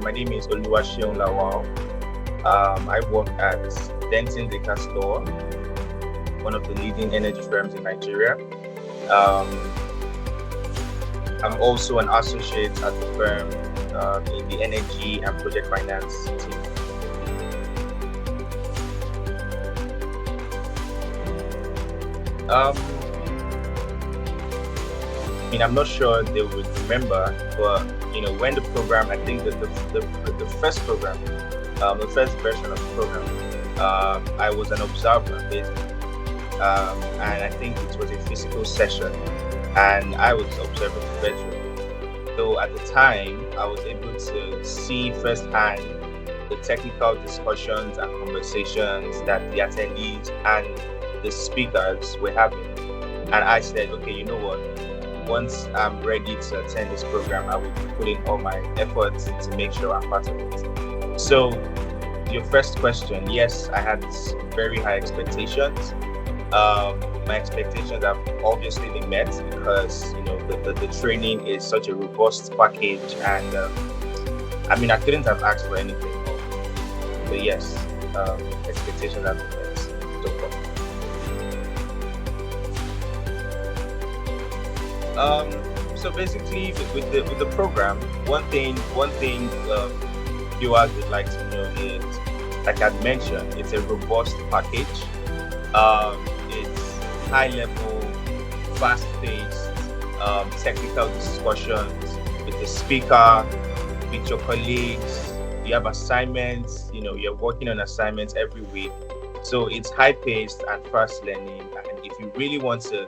My name is OLUWASEUN LAWAL. I work at Denton Data Store, one of the leading energy firms in Nigeria. Um, I'm also an associate at the firm in the energy and project finance team. I'm not sure they would remember, but when the program, I think that the first program, the first version of the program, I was an observer basically, and I think it was a physical session, and I was observing the bedroom. So at the time, I was able to see firsthand the technical discussions and conversations that the attendees and the speakers were having, and I said, okay, you know what? Once I'm ready to attend this program, I will be putting all my efforts to make sure I'm part of it. So, your first question, yes, I had very high expectations. My expectations have obviously been met because the training is such a robust package, and I couldn't have asked for anything more. But yes, expectations have been met so far. So basically, with the program, one thing viewers would like to know is, like I mentioned, it's a robust package. It's high level, fast paced, technical discussions with the speaker, with your colleagues. You have assignments. You're working on assignments every week. So it's high paced and fast learning. And if you really want to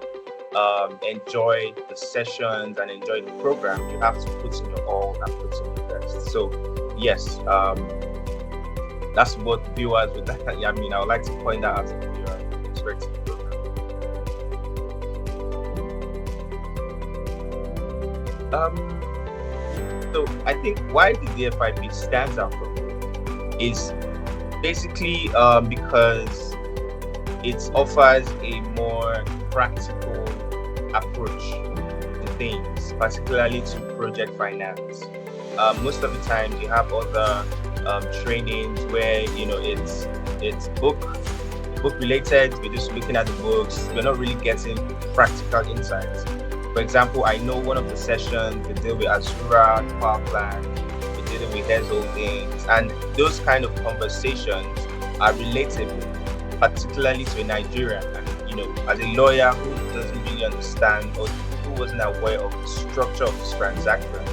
enjoy the sessions and enjoy the program, you have to put in your all and put in your best. So yes, that's what viewers would like. I would like to point that out to the viewer expecting the program. So I think why the DFIP stands out for me is basically because it offers a more practical approach to things, particularly to project finance. Most of the time, you have other trainings where it's book related. We're just looking at the books. We're not really getting practical insights. For example, I know one of the sessions we deal with Azura, power plant, we're dealing with Heads Holdings, and those kind of conversations are relatable, particularly to a Nigerian. And as a lawyer who doesn't really understand or who wasn't aware of the structure of this transaction,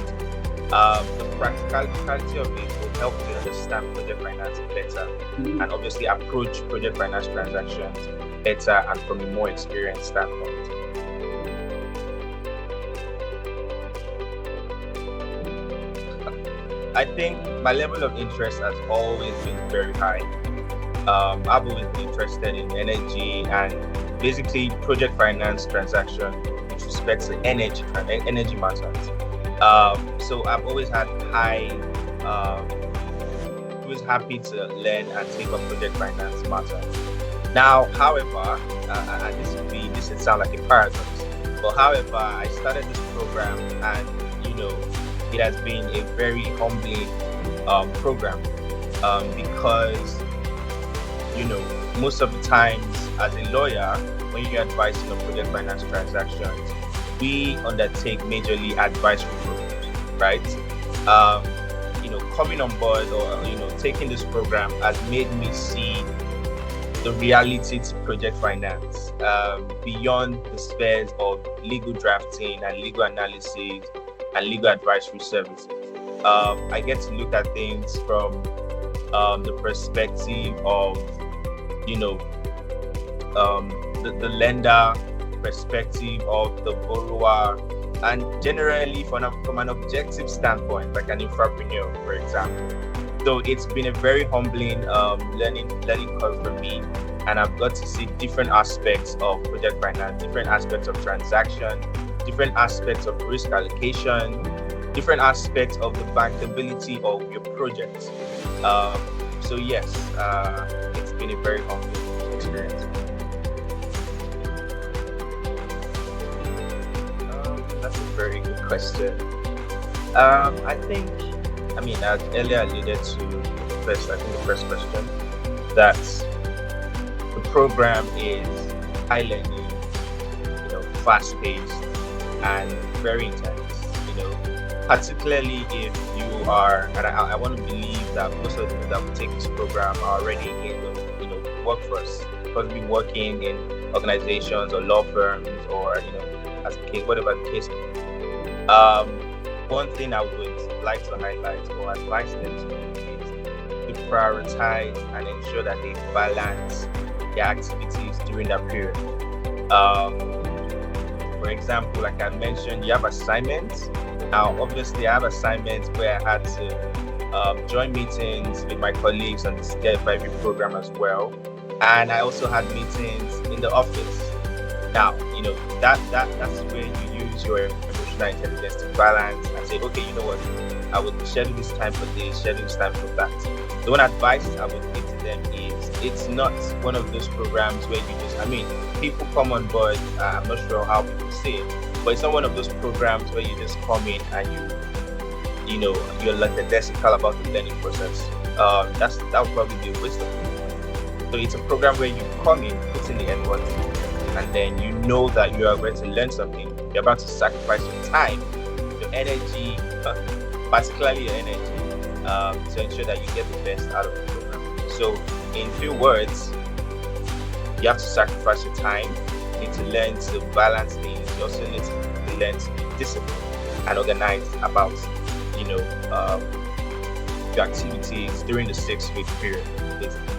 the practicality of it will help you understand project finance better, and obviously approach project finance transactions better and from a more experienced standpoint. I think my level of interest has always been very high. I've always been interested in energy and basically project finance transaction with respect to energy matters. So I've always had always happy to learn and take up project finance matters. Now, however, and this would sound like a paradox, but however, I started this program and it has been a very humbling program because most of the times as a lawyer, when you're advising on project finance transactions, we undertake majorly advisory programs, right? Coming on board or taking this program has made me see the reality to project finance beyond the spheres of legal drafting and legal analysis and legal advisory services. I get to look at things from the perspective of the lender, perspective of the borrower, and generally from an objective standpoint, like an entrepreneur, for example. So it's been a very humbling learning curve for me, and I've got to see different aspects of project finance, different aspects of transaction, different aspects of risk allocation, different aspects of the bankability of your project. So yes, it's been a very humbling experience. That's a very good question. I think I mean, as earlier alluded to first, I think the first question, that the program is high learning, fast paced and very intense, particularly if you are, and I want to believe that most of the people that will take this program are already in the workforce, possibly working in organizations or law firms or, as a case, whatever the case may be. One thing I would like to highlight or advise them to do is to prioritize and ensure that they balance their activities during that period. For example, like I mentioned, you have assignments. Now, obviously, I have assignments where I had to join meetings with my colleagues on the DFIB program as well. And I also had meetings in the office. Now, that's where you use your emotional intelligence to balance and say, okay, you know what, I would schedule this time for this, schedule this time for that. The one advice I would give to them is it's not one of those programs where you just, people come on board, I'm not sure how people say it, but it's not one of those programs where you just come in and you're lackadaisical about the learning process. That would probably be a waste of time. So it's a program where you come in, put in the effort, and then you know that you are going to learn something. You're about to sacrifice your time, your energy, particularly your energy, to ensure that you get the best out of the program. So in few words, you have to sacrifice your time. You need to learn to balance things. You also need to learn to be disciplined and organized about, your activities during the 6-week period, basically.